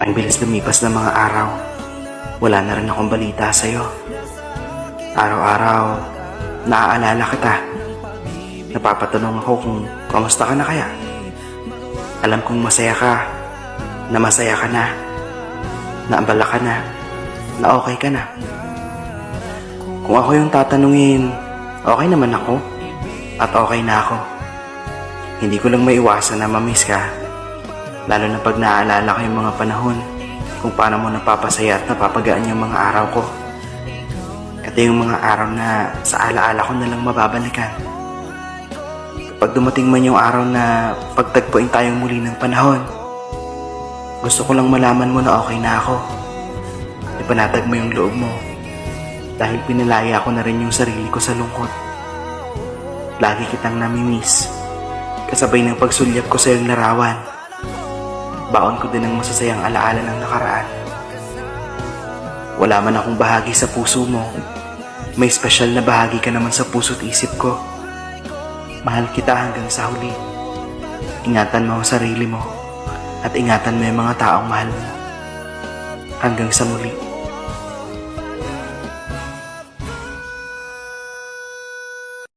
Ang bilis lumipas ng mga araw. Wala na rin akong balita sa'yo. Araw-araw, naaalala kita. Napapatanong ako kung kamusta ka na kaya. Alam kong masaya ka, na masaya ka na abala ka na okay ka na. Kung ako yung tatanungin, okay naman ako at okay na ako. Hindi ko lang maiwasan na mamiss ka, lalo na pag naaalala ko yung mga panahon kung paano mo napapasaya at napapagaan yung mga araw ko. Ito yung mga araw na sa alaala ko na lang mababalikan. Kapag dumating man yung araw na pagtagpuin tayong muli ng panahon, gusto ko lang malaman mo na okay na ako. Ipanatag mo yung loob mo dahil pinalaya ko na rin yung sarili ko sa lungkot. Lagi kitang namimiss, kasabay ng pagsulyap ko sa iyong larawan. Baon ko din ang masasayang alaala ng nakaraan. Wala man akong bahagi sa puso mo, may espesyal na bahagi ka naman sa puso't isip ko. Mahal kita hanggang sa huli. Ingatan mo ang sarili mo at ingatan mo yung mga taong mahal mo. Hanggang sa muli.